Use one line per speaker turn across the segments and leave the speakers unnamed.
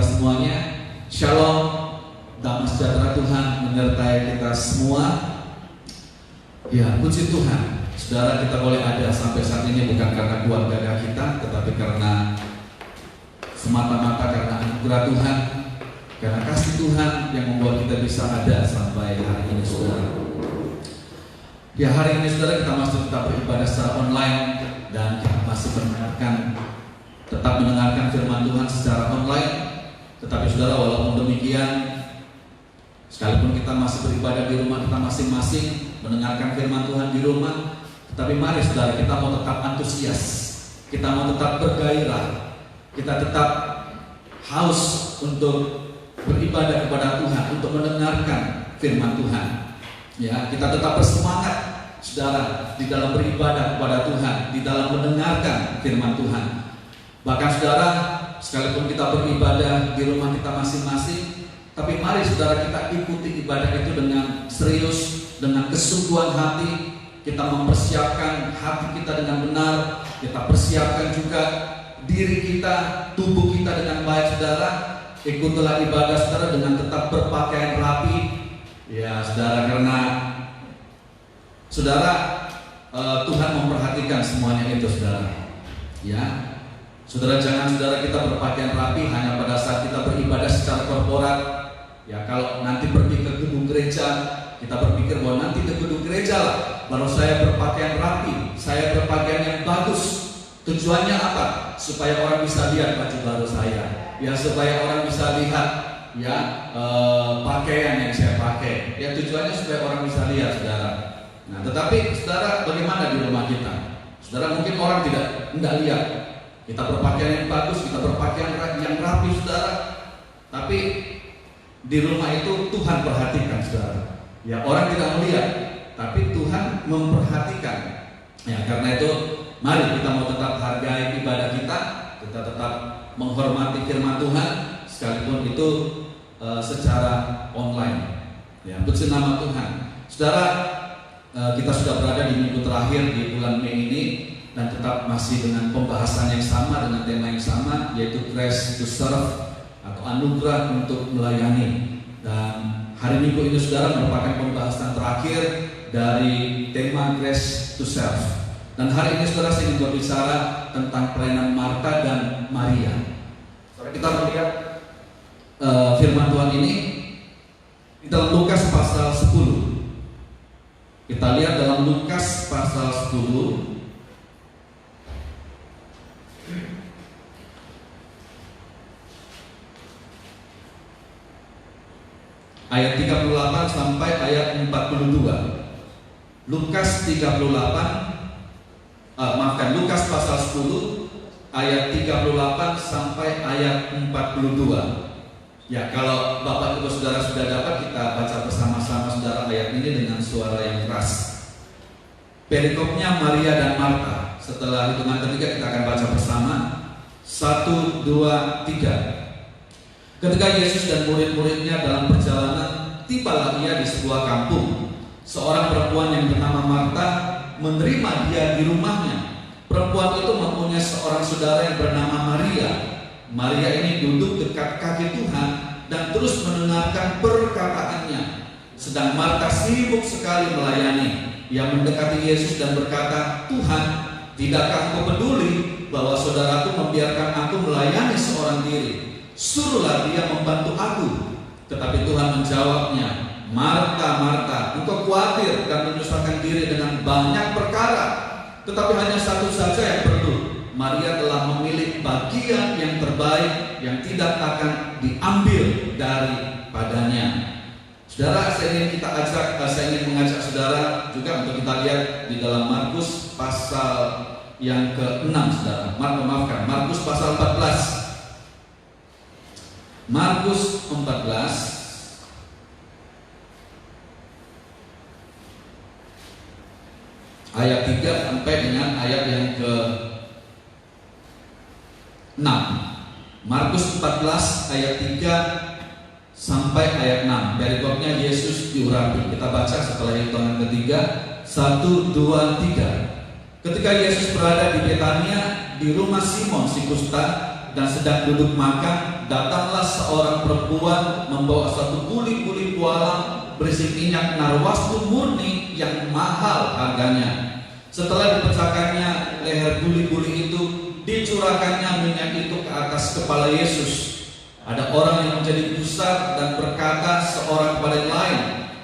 semuanya. Shalom, damai sejahtera Tuhan menyertai kita semua. Ya, puji Tuhan, saudara, kita boleh ada sampai saat ini bukan karena kuat gagah kita, tetapi karena semata-mata karena anugerah Tuhan, karena kasih Tuhan yang membuat kita bisa ada sampai hari ini, saudara. Ya, hari ini saudara kita masih tetap beribadah secara online dan kita masih tetap mendengarkan firman Tuhan secara online. Tetapi saudara, walaupun demikian, sekalipun kita masih beribadah di rumah kita masing-masing, mendengarkan firman Tuhan di rumah, tetapi mari saudara, kita mau tetap antusias, kita mau tetap bergairah, kita tetap haus untuk beribadah kepada Tuhan, untuk mendengarkan firman Tuhan. Ya, kita tetap bersemangat saudara di dalam beribadah kepada Tuhan, di dalam mendengarkan firman Tuhan. Bahkan saudara, sekalipun kita beribadah di rumah kita masing-masing, tapi mari saudara kita ikuti ibadah itu dengan serius, dengan kesungguhan hati. Kita mempersiapkan hati kita dengan benar, kita persiapkan juga diri kita, tubuh kita dengan baik, saudara. Ikutilah ibadah saudara dengan tetap berpakaian rapi. Ya saudara, karena saudara, Tuhan memperhatikan semuanya itu, saudara. Ya, saudara, jangan saudara kita berpakaian rapi hanya pada saat kita beribadah secara korporat. Ya, kalau nanti pergi ke gedung gereja, kita berpikir bahwa nanti ke gedung gereja lah baru saya berpakaian rapi, saya berpakaian yang bagus. Tujuannya apa? Supaya orang bisa lihat baju baru saya. Ya, supaya orang bisa lihat ya pakaian yang saya pakai. Ya, tujuannya supaya orang bisa lihat, saudara. Nah, tetapi saudara, bagaimana di rumah kita? Saudara, mungkin orang tidak lihat kita berpakaian yang bagus, kita berpakaian yang rapi, saudara. Tapi di rumah itu Tuhan perhatikan, saudara. Ya, orang tidak melihat, tapi Tuhan memperhatikan. Ya, karena itu mari kita mau tetap hargai ibadah kita tetap menghormati firman Tuhan, sekalipun itu secara online. Ya, puji nama Tuhan. Saudara, kita sudah berada di minggu terakhir di bulan Mei ini dan tetap masih dengan pembahasan yang sama, dengan tema yang sama, yaitu Grace to Serve atau anugerah untuk melayani. Dan hari Minggu ini saudara merupakan pembahasan terakhir dari tema Grace to Serve. Dan hari ini saudara, saya ingin berbicara tentang pelayanan Marta dan Maria. Saudara, kita melihat firman Tuhan ini di dalam Lukas pasal 10. Kita lihat dalam Lukas pasal 10 ayat 38 sampai ayat 42. Lukas 38 Lukas pasal 10 ayat 38 sampai ayat 42. Ya, kalau Bapak Ibu Saudara sudah dapat, kita baca bersama-sama saudara ayat ini dengan suara yang keras. Perikopnya Maria dan Marta. Setelah hitungan ketiga kita akan baca bersama. 1, 2, 3. Ketika Yesus dan murid-muridnya dalam perjalanan, tibalah ia di sebuah kampung. Seorang perempuan yang bernama Marta menerima dia di rumahnya. Perempuan itu mempunyai seorang saudara yang bernama Maria. Maria ini duduk dekat kaki Tuhan dan terus mendengarkan perkataannya. Sedang Marta sibuk sekali melayani. Ia mendekati Yesus dan berkata, "Tuhan, tidakkah Engkau peduli bahwa saudaraku membiarkan aku melayani seorang diri? Suruhlah dia membantu aku." Tetapi Tuhan menjawabnya, "Marta, Marta, engkau khawatir dan menyusahkan diri dengan banyak perkara, tetapi hanya satu saja yang perlu. Maria telah memilih bagian yang terbaik yang tidak akan diambil daripadanya." Saudara, saya ingin mengajak saudara juga untuk kita lihat di dalam Markus pasal yang ke-6, saudara. Markus pasal 14. Markus 14 ayat 3 sampai dengan ayat yang ke-6. Markus 14 ayat 3 sampai ayat 6. Perikopnya Yesus diurapi. Kita baca setelah hitungan ketiga. 1, 2, 3. Ketika Yesus berada di Betania, di rumah Simon si kusta, dan sedang duduk makan, datanglah seorang perempuan membawa satu guli-guli pualam berisi minyak narwastu murni yang mahal harganya. Setelah dipecahkannya leher guli-guli itu, dicurahkannya minyak itu ke atas kepala Yesus. Ada orang yang menjadi gusar dan berkata seorang kepada yang lain,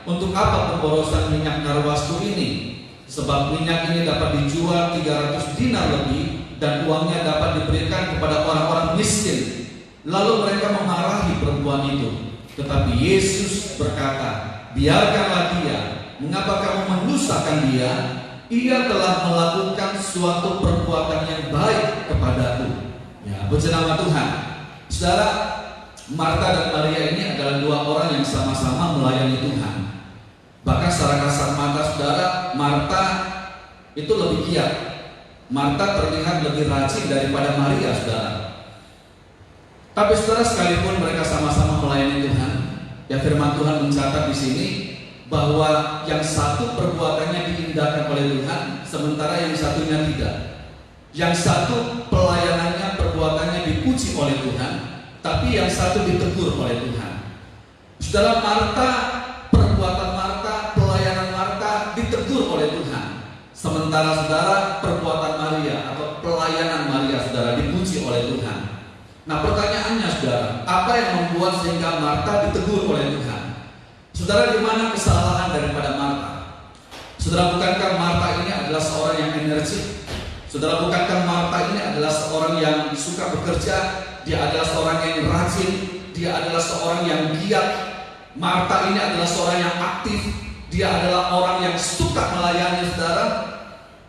"Untuk apa pemborosan minyak narwastu ini? Sebab minyak ini dapat dijual 300 dinar lebih dan uangnya dapat diberikan kepada orang-orang miskin." Lalu mereka memarahi perempuan itu. Tetapi Yesus berkata, "Biarkanlah dia. Mengapa kamu mendustakan dia? Ia telah melakukan suatu perbuatan yang baik kepadaku." Ya, puji nama Tuhan. Saudara, Marta dan Maria ini adalah dua orang yang sama-sama melayani Tuhan. Bahkan secara kasat mata saudara, Marta itu lebih giat. Marta terlihat lebih rajin daripada Maria, saudara. Tapi saudara, sekalipun mereka sama-sama melayani Tuhan, ya firman Tuhan mencatat di sini bahwa yang satu perbuatannya diindahkan oleh Tuhan, sementara yang satunya tidak. Yang satu pelayanannya, perbuatannya dipuji oleh Tuhan, tapi yang satu ditegur oleh Tuhan. Saudara, Marta, perbuatan Marta, pelayanan Marta ditegur oleh Tuhan. Sementara saudara, perbuatan Maria atau pelayanan Maria saudara dipuji oleh Tuhan. Nah, pertanyaannya saudara, apa yang membuat sehingga Marta ditegur oleh Tuhan? Saudara, di mana kesalahan daripada Marta? Saudara, bukankah Marta ini adalah seorang yang energik? Saudara, bukankah Marta ini adalah seorang yang suka bekerja? Dia adalah seorang yang rajin, dia adalah seorang yang giat. Marta ini adalah seorang yang aktif, dia adalah orang yang suka melayani, saudara.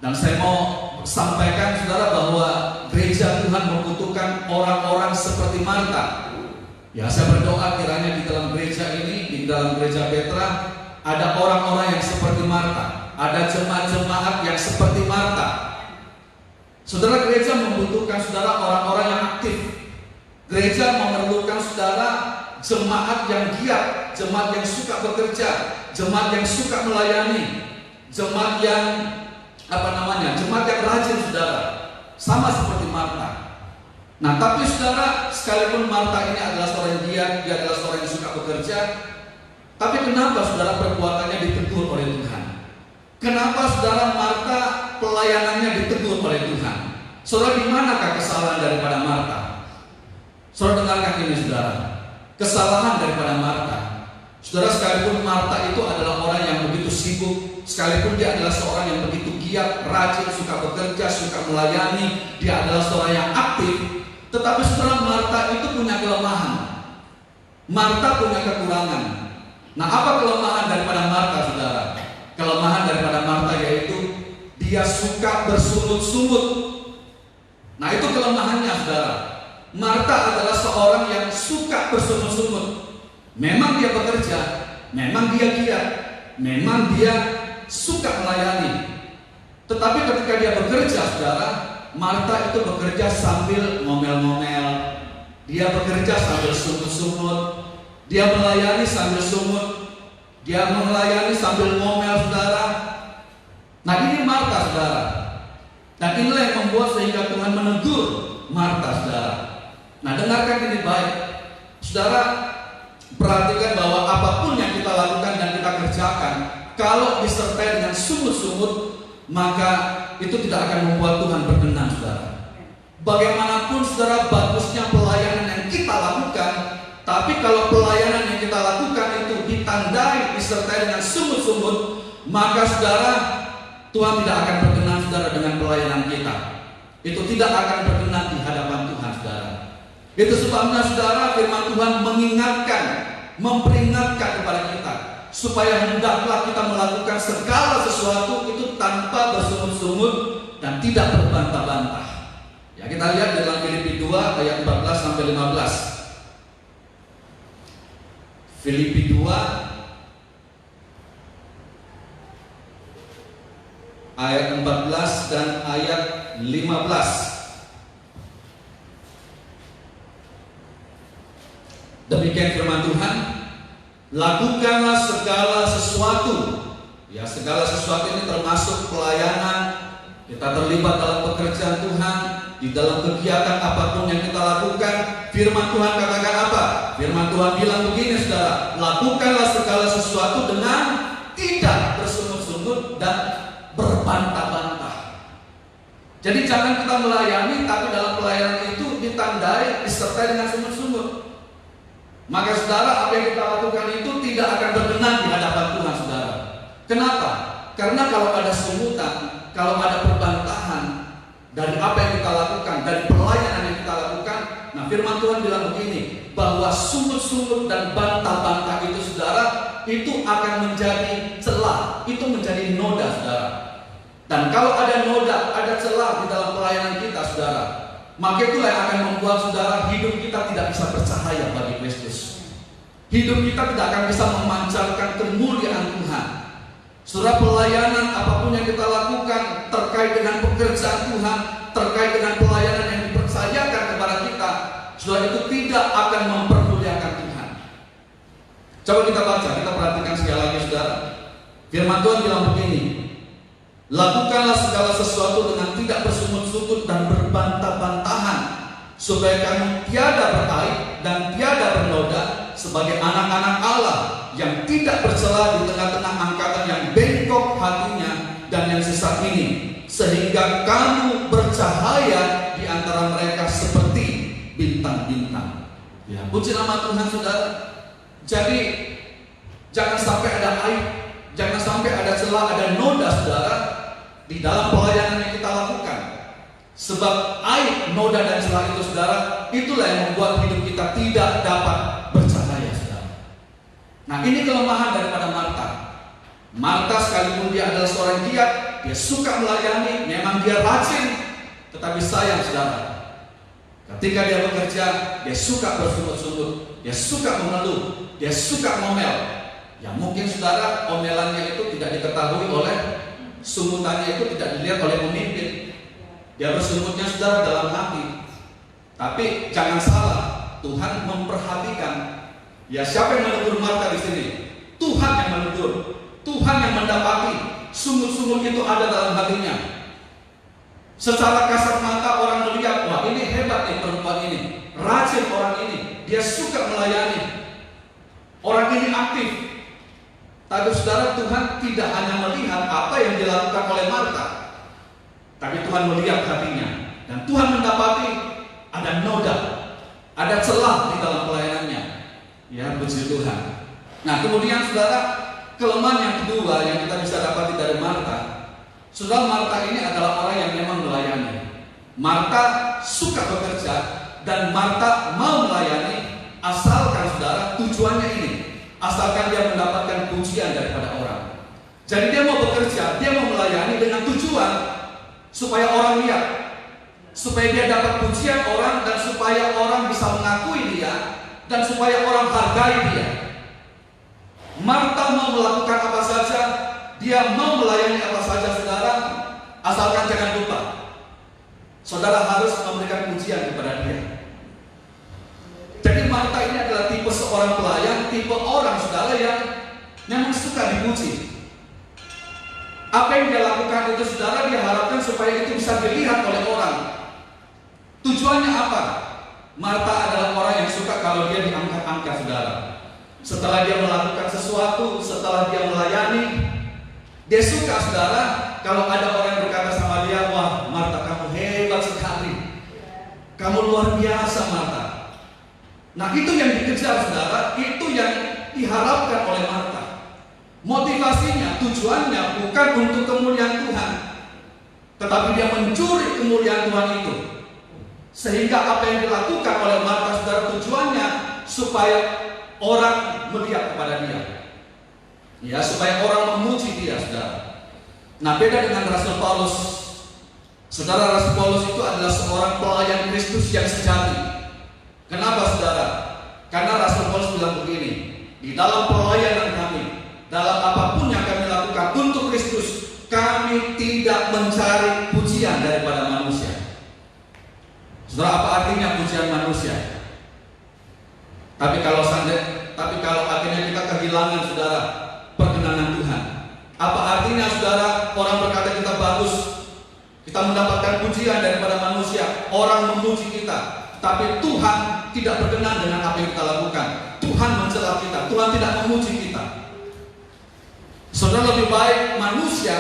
Dan saya mau sampaikan saudara bahwa gereja Tuhan membutuhkan orang-orang seperti Marta. Ya, saya berdoa kiranya di dalam gereja ini, di dalam gereja Petra, ada orang-orang yang seperti Marta, ada jemaat-jemaat yang seperti Marta. Saudara, gereja membutuhkan saudara orang-orang yang aktif. Gereja memerlukan saudara jemaat yang giat, jemaat yang suka bekerja, jemaat yang suka melayani, jemaat yang jemaat yang rajin, saudara. Sama seperti Marta. Nah, tapi saudara, sekalipun Marta ini adalah seorang yang giat, dia adalah seorang yang suka bekerja, tapi kenapa saudara perbuatannya ditegur oleh Tuhan? Kenapa saudara Marta pelayanannya ditegur oleh Tuhan? Saudara, di manakah kesalahan daripada Marta? Saudara, dengarkan ini saudara. Kesalahan daripada Marta. Saudara, sekalipun Marta itu adalah orang yang begitu sibuk, sekalipun dia adalah seorang yang begitu giat, rajin, suka bekerja, suka melayani, dia adalah seorang yang aktif, tetapi saudara, Marta itu punya kelemahan. Marta punya kekurangan. Nah, apa kelemahan daripada Marta, saudara? Kelemahan daripada Marta yaitu dia suka bersungut-sungut. Nah, itu kelemahannya, saudara. Marta adalah seorang yang suka bersungut-sungut. Memang dia bekerja, memang dia giat, memang dia suka melayani. Tetapi ketika dia bekerja, saudara, Marta itu bekerja sambil ngomel-ngomel. Dia bekerja sambil sungut-sungut. Dia melayani sambil sungut. Dia melayani sambil ngomel, saudara. Nah, ini Marta, saudara. Dan inilah yang membuat sehingga Tuhan menegur Marta, saudara. Nah, dengarkan ini baik, saudara. Perhatikan bahwa apapun yang kita lakukan dan kita kerjakan, kalau disertai dengan sungut-sungut, maka itu tidak akan membuat Tuhan berkenan, saudara. Bagaimanapun saudara bagusnya pelayanan yang kita lakukan, tapi kalau pelayanan yang kita lakukan itu ditandai, disertai dengan sungut-sungut, maka saudara, Tuhan tidak akan berkenan, saudara, dengan pelayanan kita. Itu tidak akan berkenan di hadapan Tuhan, saudara. Itu sebabnya saudara, firman Tuhan mengingatkan, memperingatkan kepada kita supaya hendaklah kita melakukan segala sesuatu itu tanpa bersungut-sungut dan tidak berbantah-bantah. Ya, kita lihat dalam Filipi 2 ayat 14 sampai 15. Filipi 2 ayat 14 dan ayat 15. Demikian firman Tuhan, lakukanlah segala sesuatu. Ya, segala sesuatu ini termasuk pelayanan. Kita terlibat dalam pekerjaan Tuhan, di dalam kegiatan apapun yang kita lakukan, firman Tuhan katakan apa? Firman Tuhan bilang begini saudara, lakukanlah segala sesuatu dengan tidak bersungut-sungut dan berbantah-bantah. Jadi jangan kita melayani, tapi dalam pelayanan itu ditandai, disertai dengan sungut-sungut. Maka saudara, apa yang kita lakukan itu tidak akan berkenan di hadapan Tuhan saudara. Kenapa? Karena kalau ada sungutan, kalau ada perbantahan dari apa yang kita lakukan, dari pelayanan yang kita lakukan, nah firman Tuhan bilang begini, bahwa sungut-sungut dan bantah-bantah itu saudara, itu akan menjadi celah, itu menjadi noda saudara. Dan kalau ada noda, ada celah di dalam pelayanan kita saudara, maka itulah yang akan membuat saudara hidup kita tidak bisa bercahaya bagi Kristus. Hidup kita tidak akan bisa memancarkan kemuliaan Tuhan. Saudara, pelayanan apapun yang kita lakukan terkait dengan pekerjaan Tuhan, terkait dengan pelayanan yang dipercayakan kepada kita, saudara, itu tidak akan mempermuliakan Tuhan. Coba kita baca, kita perhatikan sekali lagi saudara. Firman Tuhan bilang begini, lakukanlah segala sesuatu dengan tidak bersungut-sungut dan berbantah-bantahan, supaya kamu tiada beraib dan tiada bernoda sebagai anak-anak Allah yang tidak bercela di tengah-tengah angkatan yang bengkok hatinya dan yang sesat ini, sehingga kamu bercahaya di antara mereka seperti bintang-bintang. Ya, puji nama Tuhan saudara. Jadi jangan sampai ada aib, jangan sampai ada celah, ada noda saudara di dalam pelayanan yang kita lakukan. Sebab aib, noda dan celah itu saudara, itulah yang membuat hidup kita tidak dapat bercahaya saudara. Nah, ini kelemahan daripada Marta. Marta sekalipun dia adalah seorang giat, dia suka melayani, memang dia rajin, tetapi sayang saudara, ketika dia bekerja, dia suka bersungut-sungut, dia suka mengeluh, dia suka ngomel. Ya mungkin saudara, omelannya itu tidak diketahui oleh, sungutannya itu tidak dilihat oleh pemimpin. Dia bersungutnya saudara dalam hati. Tapi jangan salah, Tuhan memperhatikan. Ya, siapa yang menegur Marta di sini? Tuhan yang menegur, Tuhan yang mendapati sungut-sungut itu ada dalam hatinya. Secara kasat mata orang melihat, wah ini hebat nih perempuan ini, rajin orang ini, dia suka melayani, orang ini aktif. Tapi saudara, Tuhan tidak hanya melihat apa yang dilakukan oleh Marta, tapi Tuhan melihat hatinya. Dan Tuhan mendapati ada noda, ada celah di dalam pelayanannya. Ya, puji Tuhan. Nah, kemudian saudara, kelemahan yang kedua yang kita bisa dapati dari Marta, saudara, Marta ini adalah orang yang memang melayani. Marta suka bekerja dan Marta mau melayani, asalkan saudara tujuannya ini, asalkan dia mendapatkan pujian daripada orang. Jadi dia mau bekerja, dia mau melayani dengan tujuan supaya orang lihat, supaya dia dapat pujian orang, dan supaya orang bisa mengakui dia, dan supaya orang hargai dia. Marta mau melakukan apa saja, dia mau melayani apa saja saudara, asalkan jangan lupa, saudara harus memberikan pujian kepada dia. Jadi Marta ini adalah tipe seorang pelayan, tipe orang saudara yang memang suka dipuji. Apa yang dia lakukan itu saudara, dia harapkan supaya itu bisa dilihat oleh orang. Tujuannya apa? Marta adalah orang yang suka kalau dia diangkat-angkat saudara. Setelah dia melakukan sesuatu, setelah dia melayani, dia suka saudara kalau ada orang yang berkata sama dia, wah Marta kamu hebat sekali, kamu luar biasa Marta. Nah itu yang dikejar saudara, itu yang diharapkan oleh Marta. Motivasinya, tujuannya bukan untuk kemuliaan Tuhan, tetapi dia mencuri kemuliaan Tuhan itu. Sehingga apa yang dilakukan oleh Marta saudara, tujuannya supaya orang melihat kepada dia, ya, supaya orang memuji dia saudara. Nah beda dengan Rasul Paulus. Saudara, Rasul Paulus itu adalah seorang pelayan Kristus yang sejati. Kenapa saudara? Karena Rasul Paulus bilang begini, di dalam pelayanan kami, dalam apapun yang kami lakukan untuk Kristus, kami tidak mencari pujian daripada manusia. Saudara, apa artinya pujian manusia? Tapi kalau akhirnya kita kehilangan saudara perkenanan Tuhan, apa artinya saudara orang berkata kita bagus, kita mendapatkan pujian daripada manusia, orang memuji kita, tapi Tuhan tidak berkenan dengan apa yang kita lakukan. Tuhan mencela kita, Tuhan tidak memuji kita. Saudara, lebih baik manusia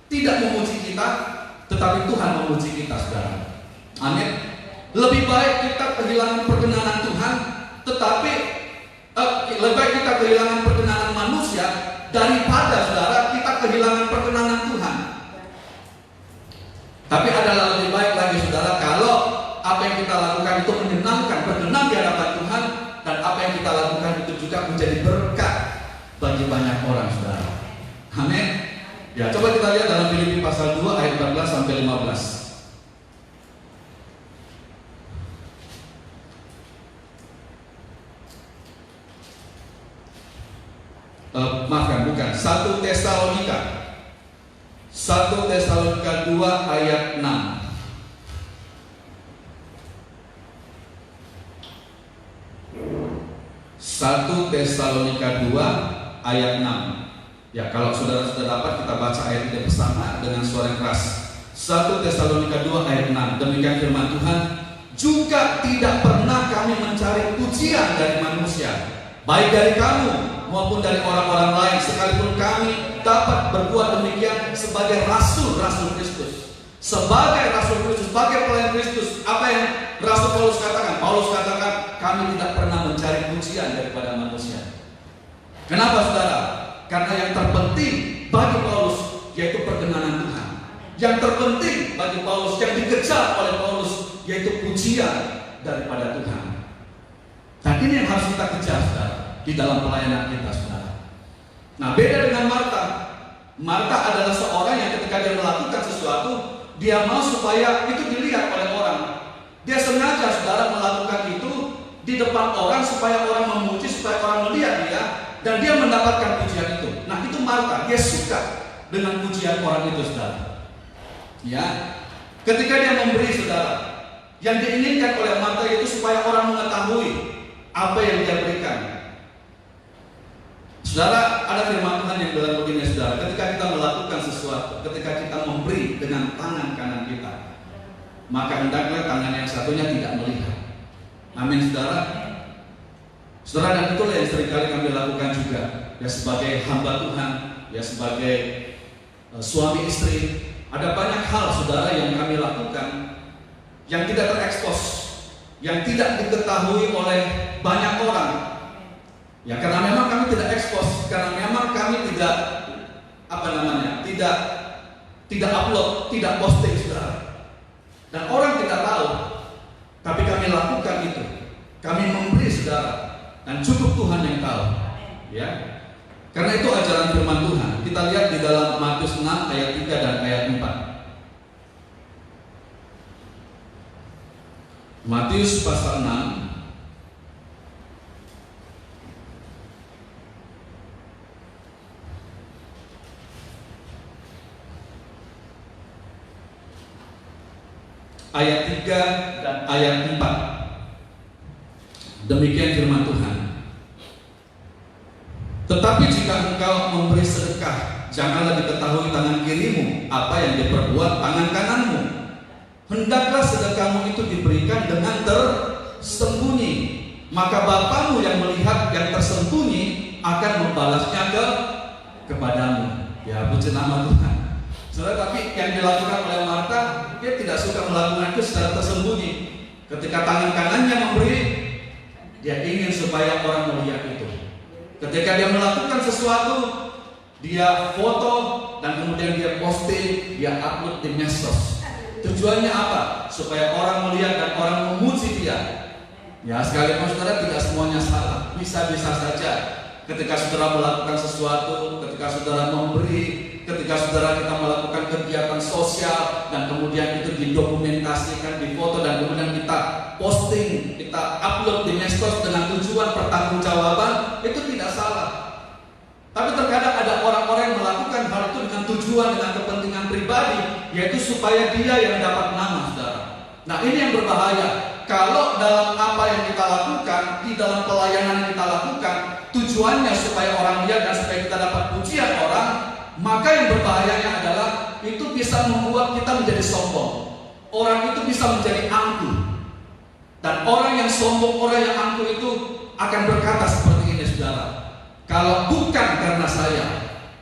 tidak memuji kita, tetapi Tuhan memuji kita, saudara. Amin. Lebih baik kita kehilangan perkenanan Tuhan, tetapi lebih baik kita kehilangan perkenanan manusia daripada, saudara, kita kehilangan perkenanan Tuhan. Tapi adalah lebih baik lagi, saudara, kalau apa yang kita lakukan itu menyenangkan, berkenan di hadapan Tuhan, dan apa yang kita lakukan itu juga menjadi berkat bagi banyak orang, saudara. Amin. Ya, coba kita lihat dalam Filipi pasal 2 ayat 14 sampai 15. Maafkan, bukan, 1 Tesalonika 2 ayat 6. 1 Tesalonika 2 ayat 6. Ya, kalau saudara sudah dapat, kita baca ayat ini bersama dengan suara yang keras. 1 Tesalonika 2 ayat 6. Demikian firman Tuhan, juga tidak pernah kami mencari pujian dari manusia, baik dari kamu maupun dari orang-orang lain, sekalipun kami dapat berbuat demikian sebagai rasul Kristus. Sebagai rasul Kristus, sebagai pelayan Kristus. Apa yang Rasul Paulus katakan? Paulus katakan, kami tidak pernah mencari pujian daripada manusia. Kenapa, saudara? Karena yang terpenting bagi Paulus yaitu perkenanan Tuhan. Yang terpenting bagi Paulus, yang dikejar oleh Paulus, yaitu pujian daripada Tuhan. Dan ini yang harus kita kejar, saudara, di dalam pelayanan kita, saudara. Nah, beda dengan Marta. Marta adalah seorang yang ketika dia melakukan sesuatu, dia mau supaya itu dilihat oleh orang. Dia sengaja, saudara, melakukan itu di depan orang supaya orang memuji, supaya orang melihat dia, dan dia mendapatkan pujian itu. Nah, itu Marta, dia suka dengan pujian orang itu, saudara. Ya, ketika dia memberi, saudara, yang diinginkan oleh Marta itu supaya orang mengetahui apa yang dia berikan. Saudara, ada firman Tuhan yang bilang begini, saudara, ketika kita melakukan sesuatu, ketika kita memberi dengan tangan kanan kita, maka hendaklah tangan yang satunya tidak melihat. Amin, saudara. Saudara, dan itulah yang seringkali kami lakukan juga, ya, sebagai hamba Tuhan, ya, sebagai suami istri. Ada banyak hal, saudara, yang kami lakukan yang tidak terekspos, yang tidak diketahui oleh banyak orang. Ya, karena memang kami tidak ekspos, karena memang kami tidak tidak upload, tidak posting, saudara. Dan orang tidak tahu, tapi kami lakukan itu. Kami memberi, saudara, dan cukup Tuhan yang tahu. Ya. Karena itu ajaran firman Tuhan. Kita lihat di dalam Matius 6 ayat 3 dan ayat 4. Matius pasal 6 ayat 3 dan ayat 4. Demikian firman Tuhan. Tetapi jika engkau memberi sedekah, janganlah diketahui tangan kirimu apa yang diperbuat tangan kananmu. Hendaklah sedekahmu itu diberikan dengan tersembunyi, maka Bapamu yang melihat yang tersembunyi akan membalasnya kepadamu. Ya, puji nama Tuhan. Saudara, tapi yang dilakukan oleh Marta, dia tidak suka melakukan itu secara tersembunyi. Ketika tangan kanannya memberi, dia ingin supaya orang melihat itu. Ketika dia melakukan sesuatu, dia foto dan kemudian dia posting, dia upload di medsos. Tujuannya apa? Supaya orang melihat dan orang memuji dia. Ya, sekalipun saudara tidak semuanya salah, bisa-bisa saja. Ketika saudara melakukan sesuatu, ketika saudara memberi, ketika saudara kita melakukan kegiatan sosial dan kemudian itu didokumentasikan, difoto dan kemudian kita posting, kita upload di medsos dengan tujuan pertanggungjawaban, itu tidak salah. Tapi terkadang ada orang-orang yang melakukan hal itu dengan tujuan, dengan kepentingan pribadi, yaitu supaya dia yang dapat nama, saudara. Nah, ini yang berbahaya. Kalau dalam apa yang kita lakukan, di dalam pelayanan yang kita lakukan, tujuannya supaya orang lihat dan supaya kita dapat pujian orang, maka yang berbahayanya adalah itu bisa membuat kita menjadi sombong. orang itu bisa menjadi angkuh. Dan orang yang sombong, orang yang angkuh itu akan berkata seperti ini, saudara. Kalau bukan karena saya,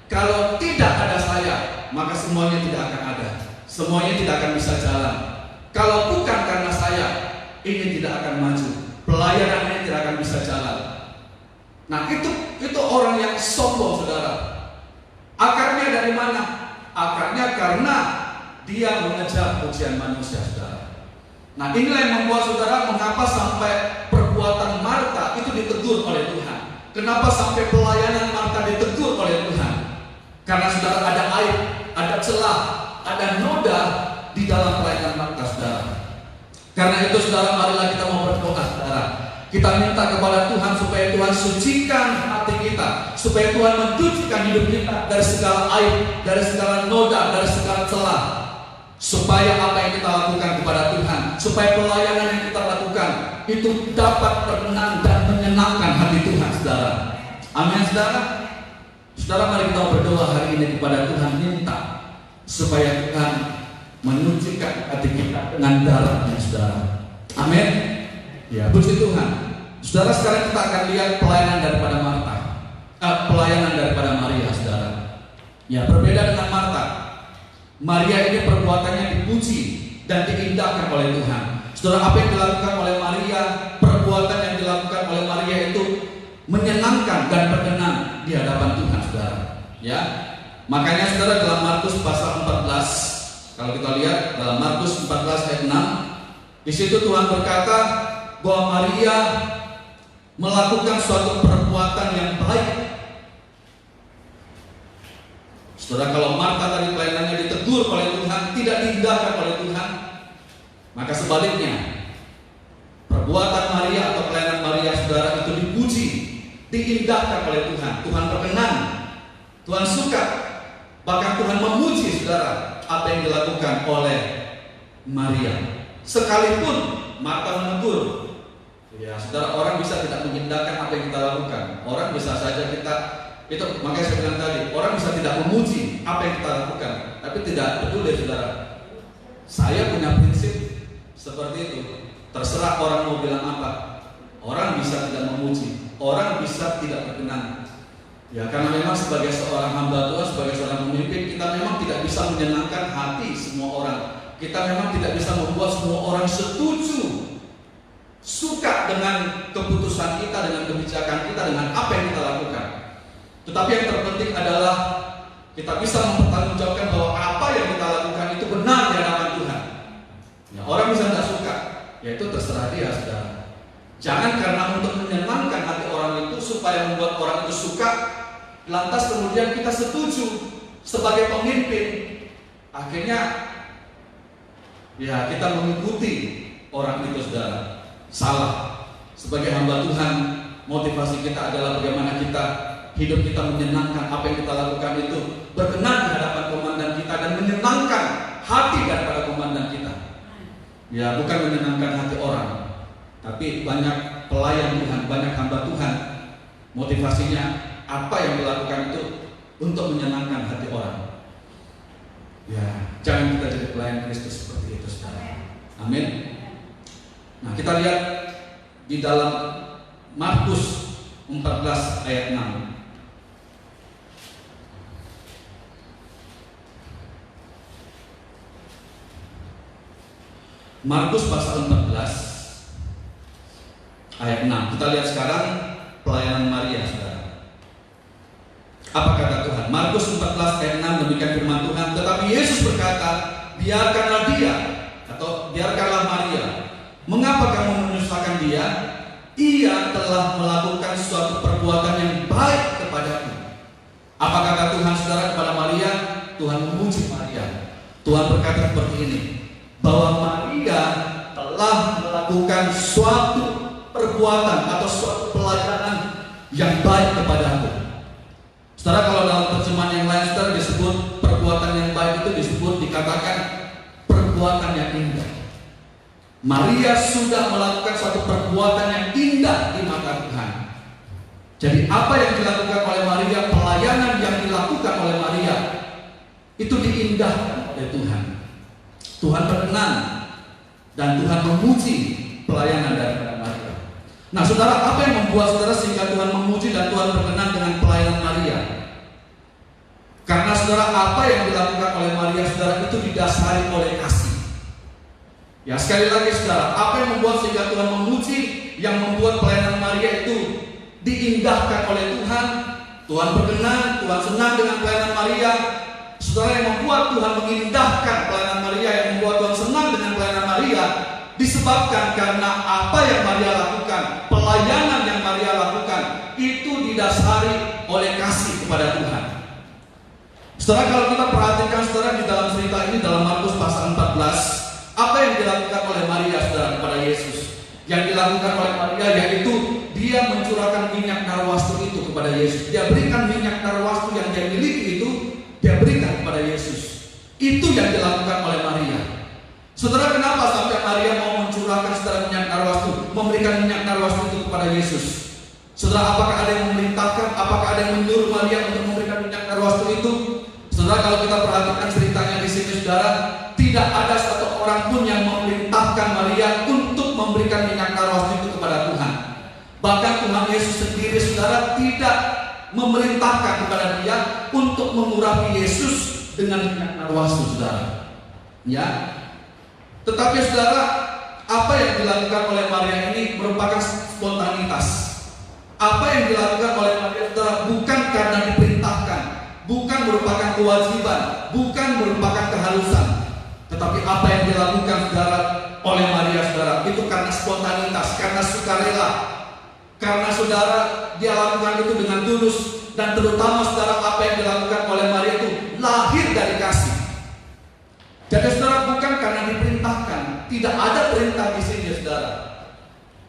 kalau tidak ada saya, maka semuanya tidak akan ada. Semuanya tidak akan bisa jalan. Kalau bukan karena saya, ini tidak akan maju. Pelayanan ini tidak akan bisa jalan. Nah, itu orang yang sombong, saudara. Akarnya dari mana? Akarnya karena dia mengejar pujian manusia, saudara. Nah, inilah yang membuat saudara mengapa sampai perbuatan Marta itu ditegur oleh Tuhan. Kenapa sampai pelayanan Marta ditegur oleh Tuhan? Karena saudara ada aib, ada celah, ada noda di dalam pelayanan Marta, saudara. Karena itu saudara, marilah kita mau berdoa, saudara. Kita minta kepada Tuhan supaya Tuhan sucikan hati kita, supaya Tuhan mencucikan hidup kita dari segala aib, dari segala noda, dari segala celah, supaya apa yang kita lakukan kepada Tuhan, supaya pelayanan yang kita lakukan itu dapat berkenan dan menyenangkan hati Tuhan, saudara. Amin, saudara. Saudara, mari kita berdoa hari ini kepada Tuhan, minta supaya Tuhan menyucikan hati kita dengan darahnya, saudara. Amin. Ya, puji Tuhan. Saudara, sekarang kita akan lihat pelayanan daripada Marta, pelayanan daripada Maria, saudara. Ya, berbeda dengan Marta. Maria ini perbuatannya dipuji dan diindahkan oleh Tuhan. Saudara, apa yang dilakukan oleh Maria, perbuatan yang dilakukan oleh Maria itu menyenangkan dan berkenan di hadapan Tuhan, saudara. Ya, makanya saudara, dalam Markus pasal 14, kalau kita lihat dalam Markus 14 ayat 6, di situ Tuhan berkata bahwa Maria melakukan suatu perbuatan yang baik. Saudara, kalau Marta tadi pelayanannya ditegur oleh Tuhan, tidak diindahkan oleh Tuhan, maka sebaliknya perbuatan Maria atau pelayanan Maria, saudara, itu dipuji, diindahkan oleh Tuhan. Tuhan berkenan, Tuhan suka, bahkan Tuhan memuji, saudara, apa yang dilakukan oleh Maria. Sekalipun Marta menegur, ya saudara, orang bisa tidak mengindahkan apa yang kita lakukan. Orang bisa saja kita, itu makanya saya bilang tadi, orang bisa tidak memuji apa yang kita lakukan, tapi tidak peduli, saudara. Saya punya prinsip seperti itu. Terserah orang mau bilang apa, orang bisa tidak memuji, orang bisa tidak berkenan. Ya, karena memang sebagai seorang hamba Tuhan, sebagai seorang pemimpin, kita memang tidak bisa menyenangkan hati semua orang. Kita memang tidak bisa membuat semua orang setuju, suka dengan keputusan kita, dengan kebijakan kita, dengan apa yang kita lakukan. Tetapi yang terpenting adalah kita bisa mempertanggungjawabkan bahwa apa yang kita lakukan itu benar di hadapan Tuhan. Ya, orang bisa tidak suka, ya itu terserah dia, saudara. Jangan karena untuk menyenangkan hati orang itu, supaya membuat orang itu suka, lantas kemudian kita setuju sebagai pemimpin, akhirnya ya kita mengikuti orang itu, saudara. Salah. Sebagai hamba Tuhan, motivasi kita adalah bagaimana hidup kita menyenangkan, apa yang kita lakukan itu berkenan di hadapan komandan kita dan menyenangkan hati daripada komandan kita. Ya, bukan menyenangkan hati orang, tapi banyak pelayan Tuhan, banyak hamba Tuhan, motivasinya apa yang dilakukan itu untuk menyenangkan hati orang. Ya, jangan kita jadi pelayan Kristus seperti itu, saudara. Amin. Nah, kita lihat di dalam Markus 14 ayat 6. Markus pasal 14 ayat 6. Kita lihat sekarang pelayanan Maria, saudara. Apa kata Tuhan? Markus 14 ayat 6, demikian firman Tuhan. Tetapi Yesus berkata, biarkanlah dia, atau biarkanlah Maria. Mengapa kamu menyusahkan dia? Ia telah melakukan suatu perbuatan yang baik kepadaku. Apa kata Tuhan, saudara, kepada Maria? Tuhan memuji Maria. Tuhan berkata seperti ini, bahwa Maria telah melakukan suatu perbuatan atau suatu pelayanan yang baik kepadaku. Saudara, kalau dalam terjemahan yang lain, saudara, disebut perbuatan yang baik itu dikatakan perbuatan yang indah. Maria sudah melakukan suatu perbuatan yang indah di mata Tuhan. Jadi apa yang dilakukan oleh Maria, pelayanan yang dilakukan oleh Maria, itu diindahkan oleh Tuhan. Tuhan berkenan dan Tuhan memuji pelayanan daripada Maria. Nah saudara, apa yang membuat saudara sehingga Tuhan memuji dan Tuhan berkenan dengan pelayanan Maria? Karena saudara, apa yang dilakukan oleh Maria saudara itu didasari oleh kasih. Ya sekali lagi saudara, apa yang membuat sehingga Tuhan memuji, yang membuat pelayanan Maria itu diindahkan oleh Tuhan, Tuhan berkenan, Tuhan senang dengan pelayanan Maria. Saudara, yang membuat Tuhan mengindahkan pelayanan Maria, yang membuat Tuhan senang dengan pelayanan Maria, disebabkan karena apa yang Maria lakukan, pelayanan yang Maria lakukan itu didasari oleh kasih kepada Tuhan. Saudara, kalau kita perhatikan saudara di dalam cerita ini dalam Markus pasal 14, apa yang dilakukan oleh Maria saudara kepada Yesus? Yang dilakukan oleh Maria yaitu dia mencurahkan minyak narwastu itu kepada Yesus. Dia berikan minyak narwastu yang dia miliki itu, dia berikan kepada Yesus. Itu yang dilakukan oleh Maria. Saudara, kenapa sampai Maria mau mencurahkan saudara minyak narwastu, memberikan minyak narwastu itu kepada Yesus? Saudara, apakah ada yang memerintahkan? Apakah ada yang menyuruh Maria untuk memberikan minyak narwastu itu? Saudara, kalau kita perhatikan ceritanya di sini saudara, tidak ada satu orang pun yang memerintahkan Maria untuk memberikan minyak narwastu itu kepada Tuhan. Bahkan Tuhan Yesus sendiri saudara tidak memerintahkan kepada dia untuk mengurapi Yesus dengan minyak narwastu saudara. Ya. Tetapi saudara, apa yang dilakukan oleh Maria ini merupakan spontanitas. Apa yang dilakukan oleh Maria saudara bukan karena diperintahkan, bukan merupakan kewajiban, bukan merupakan keharusan. Tetapi apa yang dilakukan saudara oleh Maria saudara itu karena spontanitas, karena sukarela. Karena saudara dia lakukan itu dengan tulus, dan terutama saudara apa yang dilakukan oleh Maria itu lahir dari kasih. Jadi saudara, bukan karena diperintahkan, tidak ada perintah di sini saudara.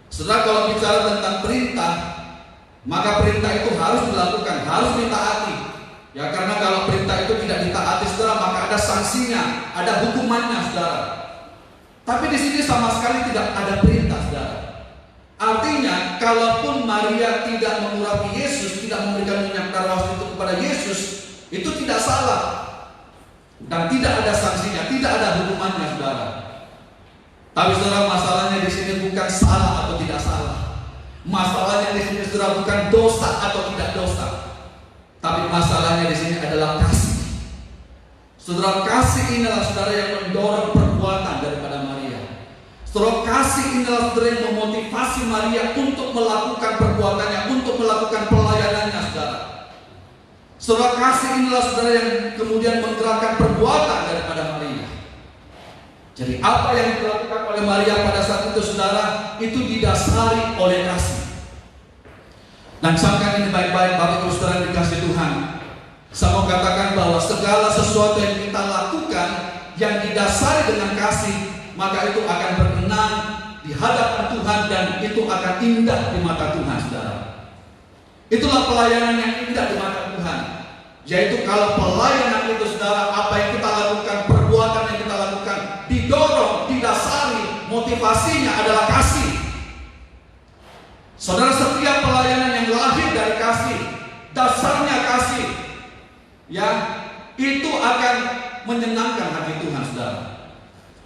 Saudara, kalau bicara tentang perintah, maka perintah itu harus dilakukan, harus ditaati. Ya, karena kalau perintah itu tidak ditaati saudara, maka ada sanksinya, ada hukumannya saudara. Tapi di sini sama sekali tidak ada perintah saudara. Artinya, kalaupun Maria tidak mengurapi Yesus, tidak memberikan minyak narwastu itu kepada Yesus, itu tidak salah. Dan tidak ada sanksinya, tidak ada hukumannya saudara. Tapi saudara, masalahnya di sini bukan salah atau tidak salah. Masalahnya di sini saudara bukan dosa atau tidak dosa. Tapi masalahnya di sini adalah kasih. Saudara, kasih inilah saudara yang mendorong perbuatan daripada Maria. Saudara, kasih inilah saudara yang memotivasi Maria untuk melakukan perbuatannya, untuk melakukan pelayanannya saudara. Saudara, kasih inilah saudara yang kemudian menggerakkan perbuatan daripada Maria. Jadi apa yang dilakukan oleh Maria pada saat itu saudara, itu didasari oleh kasih. Dan camkan ini baik-baik Bapak Ibu saudara yang dikasihi Tuhan. Saya mau katakan bahwa segala sesuatu yang kita lakukan yang didasari dengan kasih, maka itu akan berkenan di hadapan Tuhan dan itu akan indah di mata Tuhan saudara. Itulah pelayanan yang indah di mata Tuhan. Yaitu kalau pelayanan itu saudara, apa yang kita lakukan, perbuatan yang kita lakukan didorong, didasari, motivasinya adalah kasih. Saudara, setiap pelayanan yang lahir dari kasih, dasarnya kasih, ya, itu akan menyenangkan hati Tuhan saudara.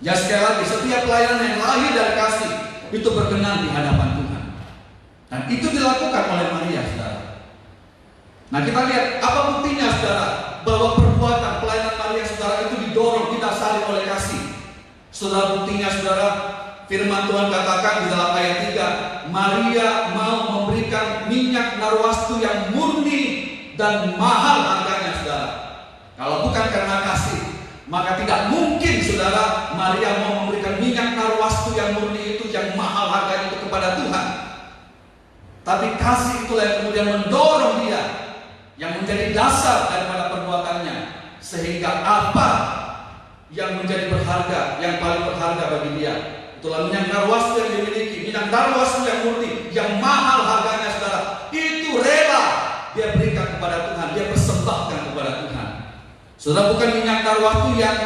Ya sekali lagi, setiap pelayanan yang lahir dari kasih itu berkenan di hadapan Tuhan. Dan itu dilakukan oleh Maria saudara. Nah, kita lihat apa buktinya saudara bahwa perbuatan pelayanan Maria saudara itu didorong, didasari oleh kasih. Saudara, buktinya saudara, firman Tuhan katakan di dalam ayat 3, Maria mau memberikan minyak narwastu yang murni dan mahal harganya saudara. Kalau bukan karena kasih, maka tidak mungkin saudara Maria mau memberikan minyak narwastu yang murni itu, yang mahal harganya itu kepada Tuhan. Tapi kasih itulah yang kemudian mendorong dia, yang menjadi dasar daripada perbuatannya, sehingga apa yang menjadi berharga, yang paling berharga bagi dia, itulah minyak narwastu yang dimiliki, minyak narwastu yang murni, yang mahal harganya saudara, itu rela dia berikan kepada Tuhan, dia persembahkan kepada Tuhan. Saudara, bukan minyak narwastu yang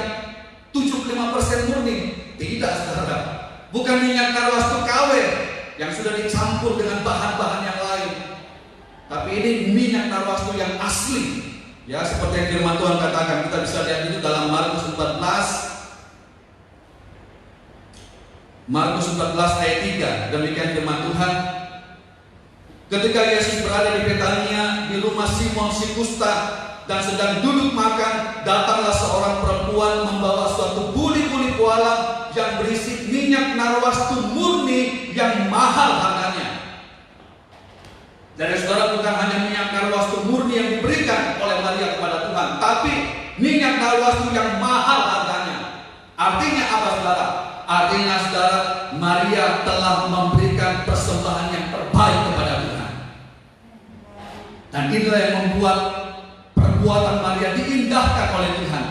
75% murni, tidak saudara. Bukan minyak narwastu KW yang sudah dicampur dengan bahan-bahan yang lain. Tapi ini minyak narwastu yang asli. Ya, seperti yang firman Tuhan katakan, kita bisa lihat itu dalam Markus 14 Markus 14 ayat 3, demikian firman Tuhan. Ketika Yesus berada di Betania, di rumah Simon si kusta, dan sedang duduk makan, datanglah seorang perempuan membawa suatu buli-buli pualam yang berisi minyak narwastu murni yang mahal harganya. Dari saudara, bukan hanya minyak narwastu murni yang diberikan oleh Maria kepada Tuhan, tapi minyak narwastu yang mahal harganya. Artinya apa, saudara? Artinya, saudara, Maria telah memberikan persembahan yang terbaik kepada Tuhan. Dan inilah yang membuat perbuatan Maria diindahkan oleh Tuhan.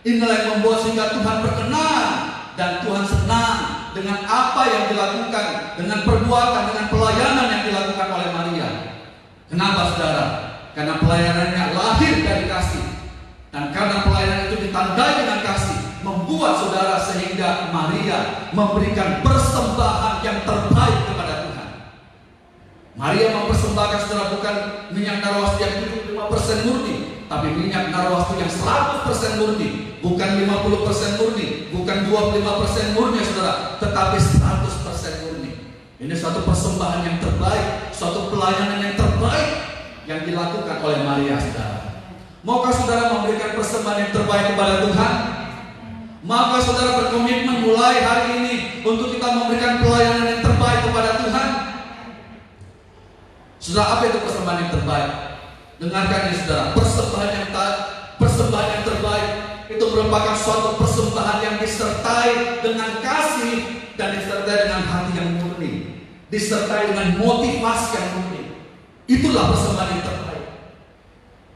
Inilah yang membuat sehingga Tuhan berkenan dan Tuhan senang dengan apa yang dilakukan, dengan perbuatan, dengan pelayanan yang dilakukan oleh Maria. Kenapa, saudara? Karena pelayanannya lahir dari kasih. Dan karena pelayanan itu ditandai dengan kasih, membuat saudara sehingga Maria memberikan persembahan yang terbaik kepada Tuhan. Maria mempersembahkan, saudara, bukan minyak narwastu yang 75% murni, tapi minyak narwastu yang 100% murni, bukan 50% murni, bukan 25% murni, saudara, tetapi 100% murni. Ini suatu persembahan yang terbaik, suatu pelayanan yang terbaik yang dilakukan oleh Maria, saudara. Maukah saudara memberikan persembahan yang terbaik kepada Tuhan? Maka saudara berkomitmen mulai hari ini untuk kita memberikan pelayanan yang terbaik kepada Tuhan. Saudara, apa itu persembahan yang terbaik? Dengarkan ini, saudara. Persembahan yang terbaik itu merupakan suatu persembahan yang disertai dengan kasih dan disertai dengan hati yang murni, disertai dengan motivasi yang murni. Itulah persembahan yang terbaik.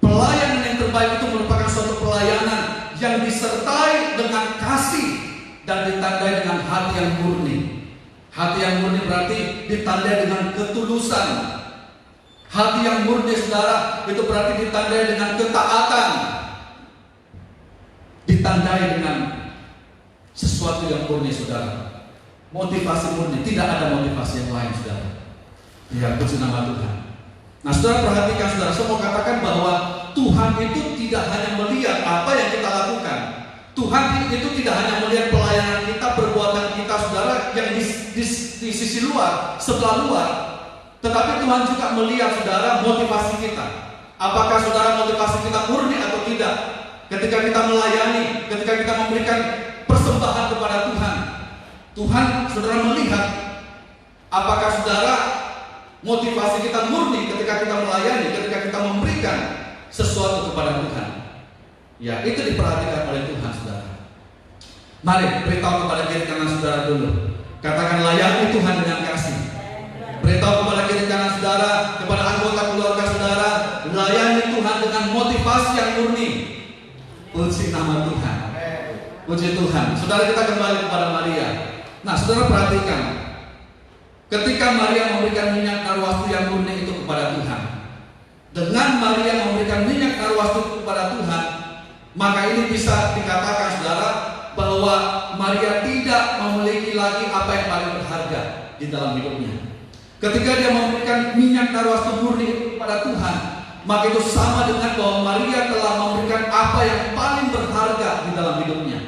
Pelayanan yang terbaik itu merupakan suatu pelayanan yang disertai dengan kasih dan ditandai dengan hati yang murni. Hati yang murni berarti ditandai dengan ketulusan. Hati yang murni, saudara, itu berarti ditandai dengan ketaatan, ditandai dengan sesuatu yang murni, saudara. Motivasi murni, tidak ada motivasi yang lain, saudara. Ya, puji nama Tuhan. Nah, saudara perhatikan, saudara, saya mau katakan bahwa Tuhan itu tidak hanya melihat apa yang kita lakukan. Tuhan itu tidak hanya melihat pelayanan kita, perbuatan kita, saudara, yang di sisi luar, sebelah luar. Tetapi Tuhan juga melihat, saudara, motivasi kita. Apakah, saudara, motivasi kita murni atau tidak? Ketika kita melayani, ketika kita memberikan persembahan kepada Tuhan, Tuhan, saudara, melihat apakah, saudara, motivasi kita murni ketika kita melayani, ketika kita memberikan sesuatu kepada Tuhan. Ya, itu diperhatikan oleh Tuhan, saudara. Mari beritahu kepada kiri kanan saudara dulu. Katakan, layani Tuhan dengan kasih. Beritahu kepada kiri kanan saudara, kepada anggota keluarga saudara, layani Tuhan dengan motivasi yang murni. Puji nama Tuhan. Puji Tuhan. Saudara, kita kembali kepada Maria. Nah, saudara perhatikan. Ketika Maria memberikan minyak narwastu yang murni itu kepada Tuhan, dengan Maria memberikan minyak narwastu kepada Tuhan, maka ini bisa dikatakan, saudara, bahwa Maria tidak memiliki lagi apa yang paling berharga di dalam hidupnya. Ketika dia memberikan minyak narwastu murni kepada Tuhan, maka itu sama dengan bahwa Maria telah memberikan apa yang paling berharga di dalam hidupnya.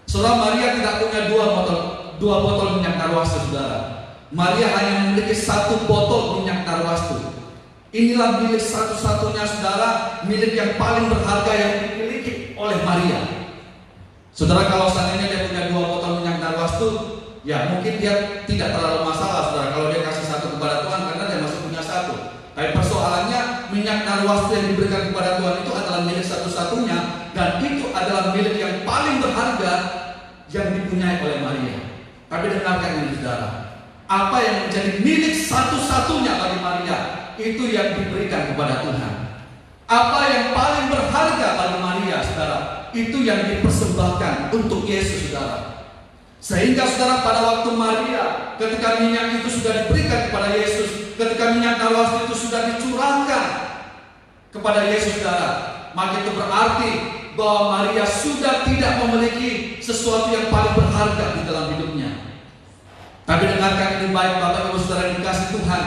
Saudara, Maria tidak punya dua botol minyak narwastu, saudara. Maria hanya memiliki satu botol minyak narwastu. Inilah milik satu-satunya, saudara, milik yang paling berharga yang dimiliki oleh Maria. Saudara, kalau seandainya dia punya dua botol minyak narwastu, ya mungkin dia tidak terlalu masalah, saudara, kalau dia kasih satu kepada Tuhan karena dia masih punya satu. Tapi persoalannya, minyak narwastu yang diberikan kepada Tuhan itu adalah milik satu-satunya, dan itu adalah milik yang paling berharga yang dipunyai oleh Maria. Tapi dengarkan ini, saudara, apa yang menjadi milik satu-satunya bagi Maria, itu yang diberikan kepada Tuhan. Apa yang paling berharga bagi Maria, saudara, itu yang dipersembahkan untuk Yesus, saudara. Sehingga, saudara, pada waktu Maria, ketika minyak itu sudah diberikan kepada Yesus, ketika minyak narwastu itu sudah dicurahkan kepada Yesus, saudara, maka itu berarti bahwa Maria sudah tidak memiliki sesuatu yang paling berharga di dalam hidupnya. Tapi dengarkan ini baik, Bapak Ibu Saudara yang dikasih Tuhan.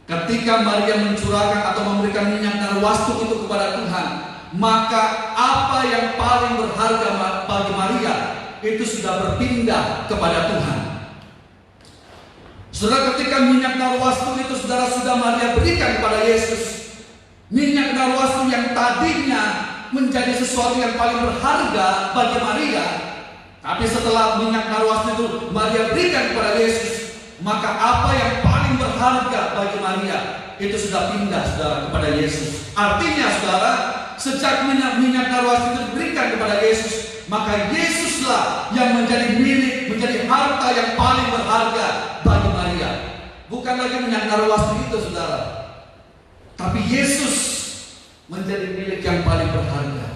Ketika Maria mencurahkan atau memberikan minyak narwastu itu kepada Tuhan, maka apa yang paling berharga bagi Maria itu sudah berpindah kepada Tuhan. Saudara, ketika minyak narwastu itu saudara sudah Maria berikan kepada Yesus, minyak narwastu yang tadinya menjadi sesuatu yang paling berharga bagi Maria, tapi setelah minyak narwastu itu Maria berikan kepada Yesus, maka apa yang paling berharga bagi Maria itu sudah pindah saudara kepada Yesus. Artinya saudara, sejak minyak narwastu itu diberikan kepada Yesus, maka Yesuslah yang menjadi milik, menjadi harta yang paling berharga bagi Maria. Bukan lagi minyak narwastu itu saudara, tapi Yesus menjadi milik yang paling berharga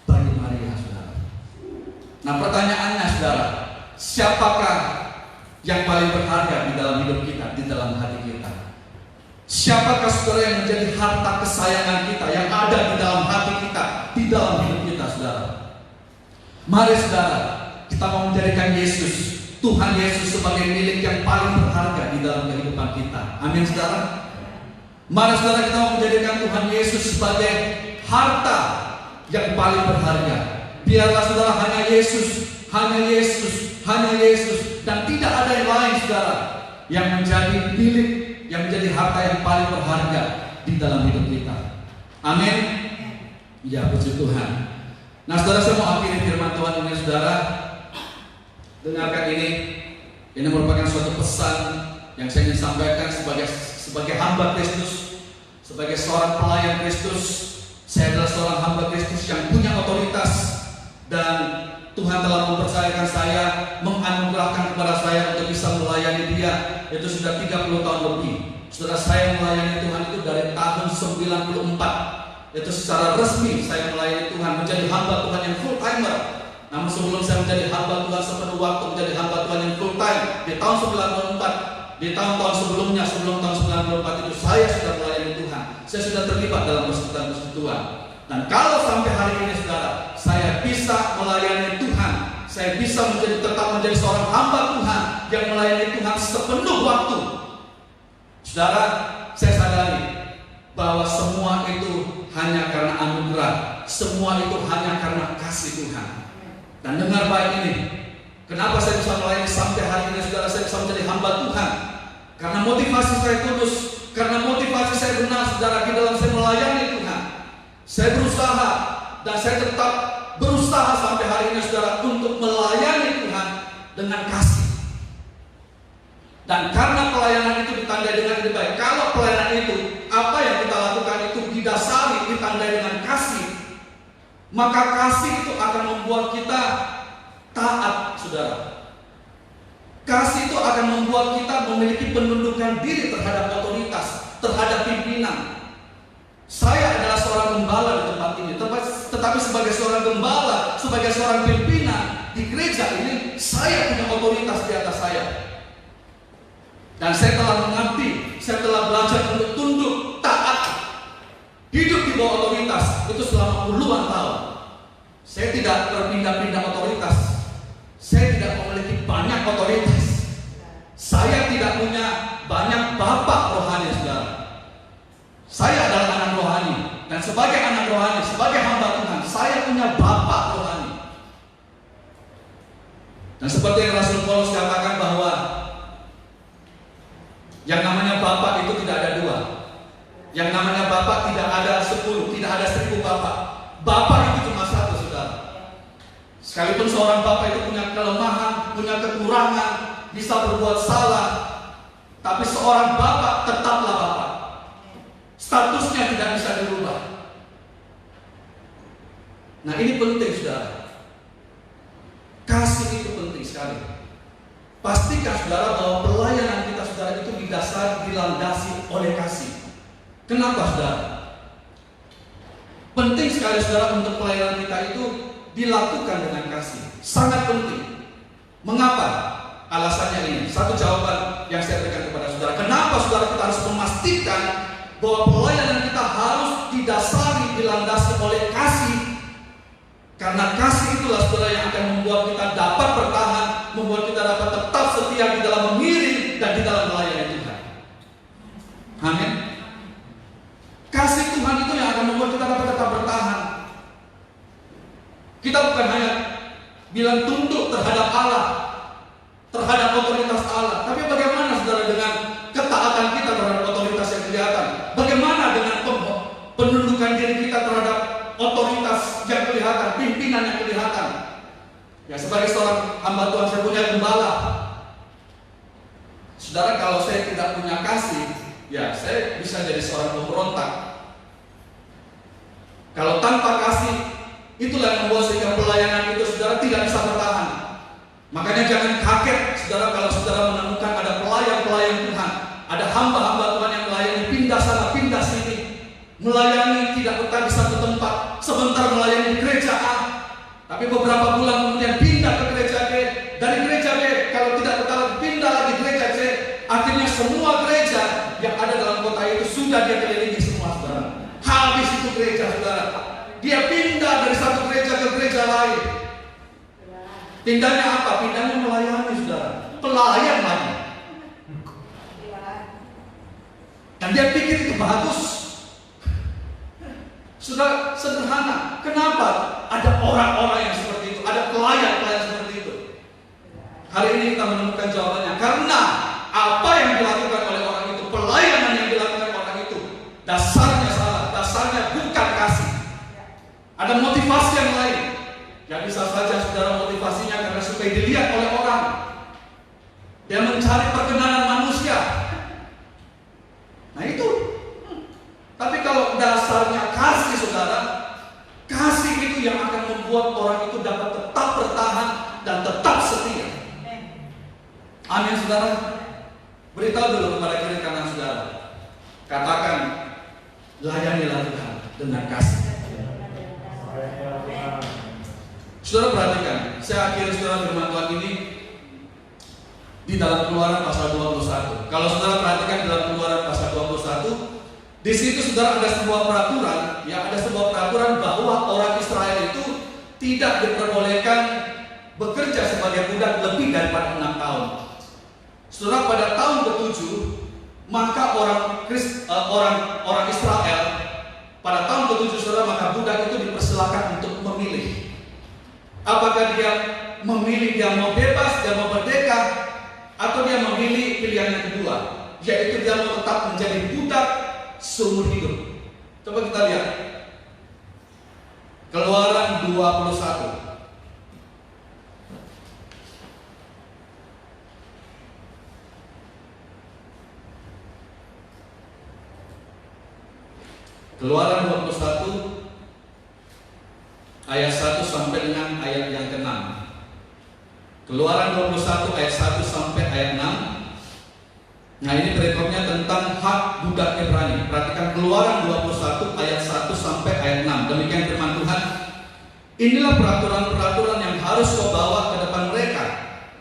bagi Maria saudara. Nah pertanyaannya saudara, siapakah yang paling berharga di dalam hidup kita, di dalam hati kita? Siapakah saudara yang menjadi harta kesayangan kita, yang ada di dalam hati kita, di dalam hidup kita saudara? Mari saudara, kita mau menjadikan Yesus, Tuhan Yesus sebagai milik yang paling berharga di dalam kehidupan kita. Amin saudara. Mari saudara, kita mau menjadikan Tuhan Yesus sebagai harta yang paling berharga. Biarlah saudara hanya Yesus, hanya Yesus, hanya Yesus, dan tidak ada yang lain saudara yang menjadi milik, yang menjadi harta yang paling berharga di dalam hidup kita. Amin. Ya, puji Tuhan. Nah saudara, saya mau akhiri firman Tuhan ini saudara. Dengarkan ini. Ini merupakan suatu pesan yang saya ingin sampaikan sebagai hamba Kristus, sebagai seorang pelayan Kristus. Saya adalah seorang hamba Kristus yang punya otoritas, dan Tuhan telah mempercayakan saya, menganugerahkan kepada saya untuk bisa melayani Dia. Itu sudah 30 tahun lebih. Saudara, saya melayani Tuhan itu dari tahun 94. Itu secara resmi saya melayani Tuhan, menjadi hamba Tuhan yang full timer. Namun sebelum saya menjadi hamba Tuhan sepenuh waktu, menjadi hamba Tuhan yang full time di tahun 94, di tahun-tahun sebelumnya, sebelum tahun 94 itu saya sudah melayani Tuhan. Saya sudah terlibat dalam persekutuan. Dan kalau sampai hari ini saudara, saya bisa melayani Tuhan, saya bisa tetap menjadi seorang hamba Tuhan yang melayani Tuhan sepenuh waktu. Saudara, saya sadari bahwa semua itu hanya karena anugerah, semua itu hanya karena kasih Tuhan. Dan dengar baik ini, kenapa saya bisa melayani sampai hari ini saudara, saya bisa menjadi hamba Tuhan? Karena motivasi saya tulus, karena motivasi saya benar saudara di dalam saya melayani Tuhan. Saya berusaha, dan saya tetap berusaha sampai hari ini saudara untuk melayani Tuhan dengan kasih. Dan karena pelayanan itu ditandai dengan lebih baik, kalau pelayanan itu, apa yang kita lakukan itu didasari, ditandai dengan kasih, maka kasih itu akan membuat kita taat saudara. Kasih itu akan membuat kita memiliki penundukan diri terhadap otoritas, terhadap pimpinan. Saya adalah seorang gembala di tempat ini, tetapi sebagai seorang gembala, sebagai seorang pimpinan di gereja ini, saya punya otoritas di atas saya. Dan saya telah mengerti, saya telah belajar untuk tunduk, taat, hidup di bawah otoritas itu selama puluhan tahun. Saya tidak berpindah-pindah otoritas. Saya tidak memiliki banyak otoritas. Saya tidak punya banyak bapak rohani saudara. Saya adalah anak rohani, dan sebagai anak rohani, sebagai hamba Tuhan, saya punya bapak rohani. Dan seperti yang Rasul Paulus katakan bahwa yang namanya bapak itu tidak ada dua. Yang namanya bapak tidak ada 10, tidak ada 1000 bapak. Bapak itu cuma satu saudara. Sekalipun seorang bapak itu punya kelemahan, punya kekurangan, bisa berbuat salah, tapi seorang bapak tetaplah bapak. Statusnya tidak bisa dirubah. Nah ini penting saudara. Kasih itu penting sekali. Pastikan saudara bahwa pelayanan kita saudara itu didasari, dilandasi oleh kasih. Kenapa saudara? Penting sekali saudara untuk pelayanan kita itu dilakukan dengan kasih. Sangat penting. Mengapa? Alasannya ini. Satu jawaban yang saya berikan kepada saudara. Kenapa saudara kita harus memastikan bahwa pelayanan kita harus didasari, dilandasi oleh kasih? Karena kasih itulah saudara yang akan membuat kita dapat bertahan, membuat kita dapat tetap setia di dalam mengiring dan di dalam melayani Tuhan. Amin. Kasih Tuhan itu yang akan membuat kita dapat tetap bertahan. Kita bukan hanya bilang tunduk terhadap Allah, terhadap otoritas Allah, tapi bagaimana saudara bagaimana dengan penundukan diri kita terhadap otoritas yang kelihatan, pimpinan yang kelihatan? Ya, sebagai seorang hamba Tuhan, saya punya gembala. Saudara, kalau saya tidak punya kasih, ya saya bisa jadi seorang pemberontak. Kalau tanpa kasih, itulah yang membuat sehingga pelayanan itu saudara tidak bisa bertahan. Makanya jangan kaget saudara kalau saudara menemukan ada pelayan-pelayan Tuhan, ada hamba-hamba Tuhan yang melayani pindah sana pindah sini, melayani tidak betah di satu tempat, sebentar melayani di gereja A, tapi beberapa bulan kemudian pindah ke gereja B, dari gereja B kalau tidak betah pindah lagi gereja C, akhirnya semua gereja yang ada dalam kota itu sudah dia kelilingi semua saudara. Habis itu gereja saudara, dia pindah dari satu gereja ke gereja lain. Pindahnya apa? Pindahnya melayani saudara, pelayan lagi. Dan dia pikir itu bagus. Sudah sederhana. Kenapa ada orang-orang yang seperti itu, ada pelayan-pelayan seperti itu? Hari ini kita menemukan jawabannya. Karena apa yang dilakukan oleh orang itu, pelayanan yang dilakukan orang itu, dasarnya salah, dasarnya bukan kasih. Ada motivasi yang lain. Ya bisa saja saudara motivasinya karena supaya dilihat oleh orang. Dia mencari perkenanan manusia. Nah itu. Tapi kalau dasarnya kasih saudara, kasih itu yang akan membuat orang itu dapat tetap bertahan dan tetap setia. Amin saudara. Beritahu dulu kepada kiri kanan saudara. Katakan, layanilah Tuhan dengan kasih. Saudara perhatikan, saya akhiri saudara firman Tuhan ini di dalam Keluaran pasal 21. Kalau saudara perhatikan dalam Keluaran pasal 21, di situ saudara ada sebuah peraturan, ya ada sebuah peraturan bahwa orang Israel itu tidak diperbolehkan bekerja sebagai budak lebih daripada 6 tahun. Saudara, pada tahun ke-7 maka orang Israel pada tahun ke-7 saudara, maka budak itu dipersilakan untuk memilih. Apakah dia memilih dia mau bebas, dia mau merdeka, atau dia memilih pilihan yang kedua, yaitu dia mau tetap menjadi budak seumur hidup. Coba kita lihat Keluaran 21. Keluaran 21 ayat 1 sampai dengan ayat yang ke-6. Keluaran 21 ayat 1 sampai ayat 6. Nah ini berekornya tentang hak budak Ibrani. Perhatikan Keluaran 21 ayat 1 sampai ayat 6. Demikian firman Tuhan. Inilah peraturan-peraturan yang harus kau bawa ke depan mereka.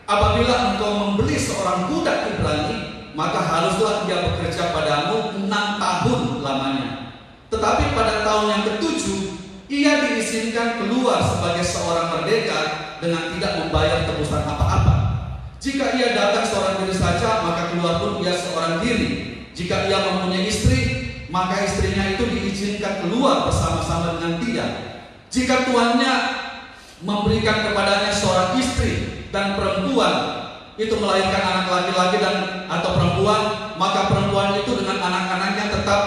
Apabila engkau membeli seorang budak Ibrani, maka haruslah dia bekerja padamu 6 tahun lamanya. Tetapi pada tahun yang ke-7 ia diizinkan keluar sebagai seorang merdeka dengan tidak membayar tebusan apa-apa. Jika ia datang seorang diri saja, maka keluar pun ia seorang diri. Jika ia mempunyai istri, maka istrinya itu diizinkan keluar bersama-sama dengan dia. Jika tuannya memberikan kepadanya seorang istri dan perempuan itu melahirkan anak laki-laki dan atau perempuan, maka perempuan itu dengan anak-anaknya tetap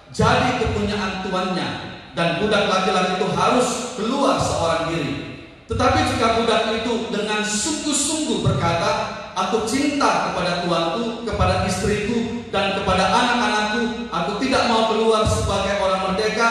jadi kepunyaan tuannya, dan budak laki-laki itu harus keluar seorang diri. Tetapi jika budak itu dengan sungguh-sungguh berkata, aku cinta kepada tuanku, kepada istriku, dan kepada anak-anakku, aku tidak mau keluar sebagai orang merdeka,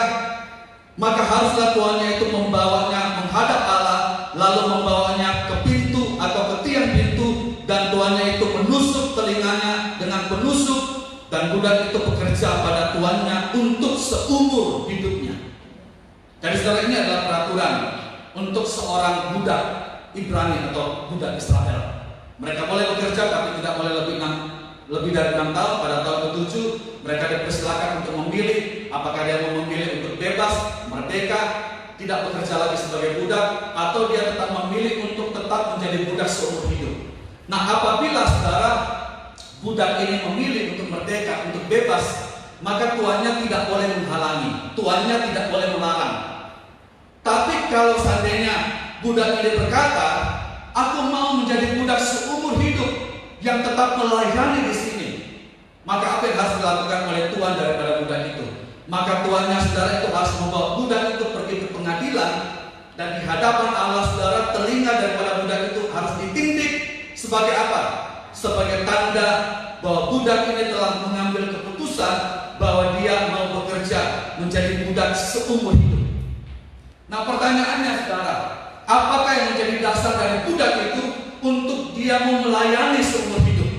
maka haruslah tuannya itu membawanya menghadap Allah, lalu membawanya ke pintu atau ke tiang pintu, dan tuannya itu menusuk telinganya dengan penusuk, dan budak itu bekerja pada tuannya untuk seumur hidupnya. Jadi saudara, ini adalah peraturan untuk seorang budak Ibrani atau budak Israel. Mereka boleh bekerja tapi tidak boleh lebih dari 6 tahun. Pada tahun ke-7 mereka dipersilakan untuk memilih apakah dia mau memilih untuk bebas, merdeka, tidak bekerja lagi sebagai budak, atau dia tetap memilih untuk tetap menjadi budak seumur hidup. Nah, apabila saudara budak ini memilih untuk merdeka, untuk bebas, maka tuannya tidak boleh menghalangi, tuannya tidak boleh melarang. Tapi kalau seandainya budak ini berkata, aku mau menjadi budak seumur hidup yang tetap melayani di sini, Maka apa yang harus dilakukan oleh tuan daripada budak itu? Maka tuannya saudara itu harus membawa budak itu pergi ke pengadilan, dan di hadapan Allah saudara, telinga daripada budak itu harus ditindik sebagai apa? Sebagai tanda bahwa budak ini telah mengambil keputusan bahwa dia mau bekerja menjadi budak seumur hidup. Nah, pertanyaannya saudara, apakah yang menjadi dasar dari budak itu untuk dia mau melayani seumur hidup?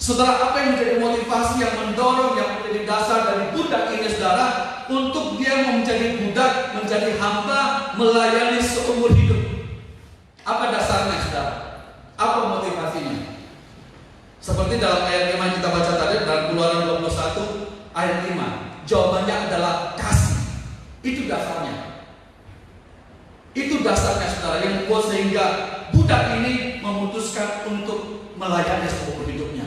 Saudara, apa yang menjadi motivasi yang mendorong, yang menjadi dasar dari budak ini saudara, untuk dia mau menjadi budak, menjadi hamba, melayani seumur hidup? Apa dasarnya saudara? Apa motivasinya? Seperti dalam ayat 5 yang kita baca tadi, dalam Keluaran 21 ayat 5, jawabannya adalah kasih. Itu dasarnya. Itu dasarnya saudara, yang membuat sehingga budak ini memutuskan untuk melayani seumur hidupnya.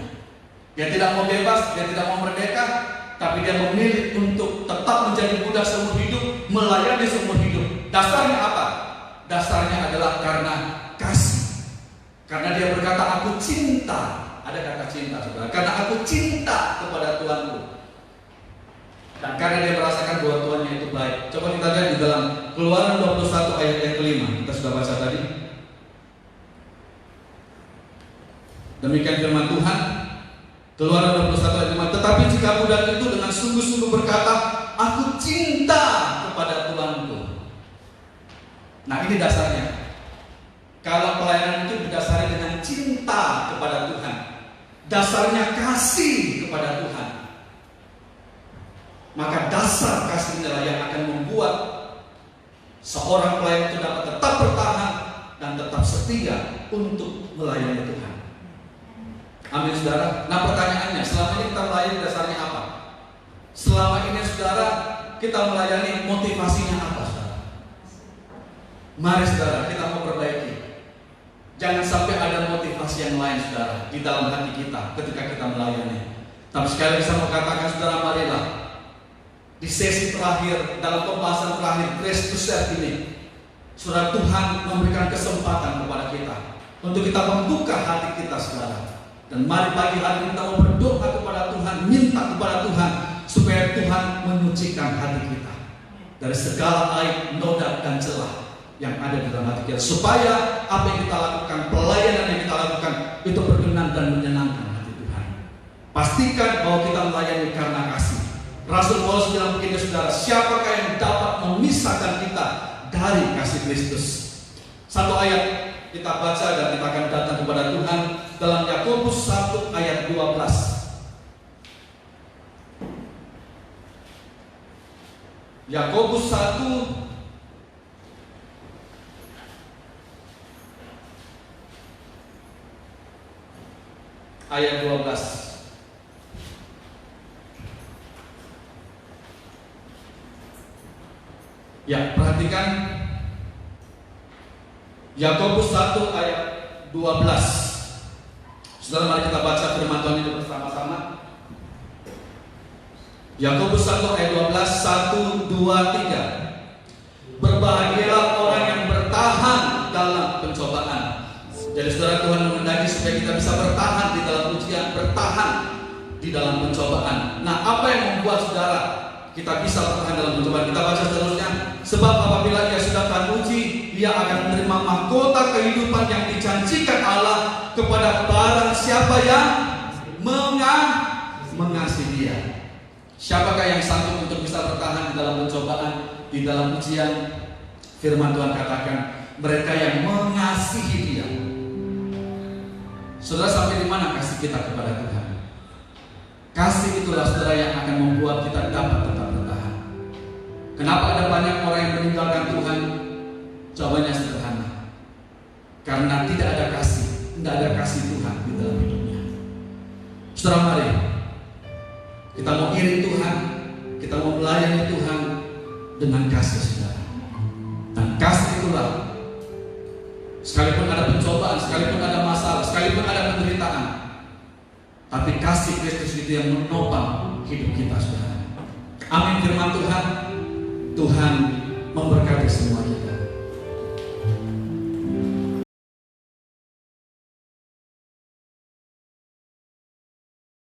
Dia tidak mau bebas, dia tidak mau merdeka, tapi dia memilih untuk tetap menjadi budak seumur hidup, melayani seumur hidup. Dasarnya apa? Dasarnya adalah karena kasih. Karena dia berkata, aku cinta. Ada kata cinta saudara. Karena aku cinta kepada Tuanku. Dan karena dia merasakan bahwa Tuannya itu baik. Coba kita lihat di dalam Keluaran 21 ayat yang kelima. Kita sudah baca tadi. Demikian firman Tuhan. Keluaran 21 ayat 5. Tetapi jika budak itu dengan sungguh-sungguh berkata, aku cinta kepada Tuanku. Nah, ini dasarnya. Kalau pelayanan itu didasari dengan cinta kepada Tuhan, dasarnya kasih kepada Tuhan, maka dasar kasih inilah yang akan membuat seorang pelayan itu dapat tetap bertahan dan tetap setia untuk melayani Tuhan. Amin saudara. Nah, pertanyaannya, selama ini kita melayani dasarnya apa? Selama ini saudara kita melayani, motivasinya apa saudara? Mari saudara, kita mau perbaiki. Jangan sampai ada motivasi yang lain saudara di dalam hati kita ketika kita melayani. Tapi sekali bisa mengatakan saudara, marilah di sesi terakhir, dalam pembahasan terakhir Grace to Serve ini, saudara, Tuhan memberikan kesempatan kepada kita untuk kita membuka hati kita saudara. Dan mari pagi hari ini kita mau berdoa kepada Tuhan, minta kepada Tuhan supaya Tuhan menyucikan hati kita dari segala aib, noda dan celah yang ada di dalam hati kita, supaya apa yang kita lakukan, pelayanan yang kita lakukan itu berkenan dan menyenangkan hati Tuhan. Pastikan bahwa kita melayani karena kasih. Rasul Paulus bilang begini saudara, siapakah yang dapat memisahkan kita dari kasih Kristus? Satu ayat kita baca dan kita akan datang kepada Tuhan dalam Yakobus 1 ayat 12. Yakobus 1 ayat 12. Ya, perhatikan Yakobus 1 ayat 12. Saudara, mari kita baca firman Tuhan itu bersama-sama. Yakobus 1 ayat 12, 1, 2, 3. Berbahagialah orang yang bertahan dalam pencobaan. Jadi saudara, Tuhan menghendaki supaya kita bisa bertahan di dalam ujian, bertahan di dalam pencobaan. Nah, apa yang membuat saudara kita bisa bertahan dalam pencobaan? Kita baca seterusnya. Sebab apabila ia sudah teruji, ia akan menerima mahkota kehidupan yang dijanjikan Allah kepada barang siapa yang mengasihi dia. Siapakah yang sanggup untuk bisa bertahan di dalam pencobaan, di dalam ujian? Firman Tuhan katakan, mereka yang mengasihi dia. Saudara, sampai di mana kasih kita kepada Tuhan? Kasih itulah saudara yang akan membuat kita dapat tetap bertahan. Kenapa ada banyak orang yang meninggalkan Tuhan? Jawabannya sederhana. Karena tidak ada kasih, tidak ada kasih Tuhan di dalam hidupnya. Saudara, mari kita mau iring Tuhan, kita mau melayani Tuhan dengan kasih saudara. Dan kasih itulah, sekalipun ada pencobaan, sekalipun ada masalah, sekalipun ada penderitaan, tapi kasih Kristus itu yang menopang hidup kita saudara. Amin firman Tuhan. Tuhan memberkati semua kita.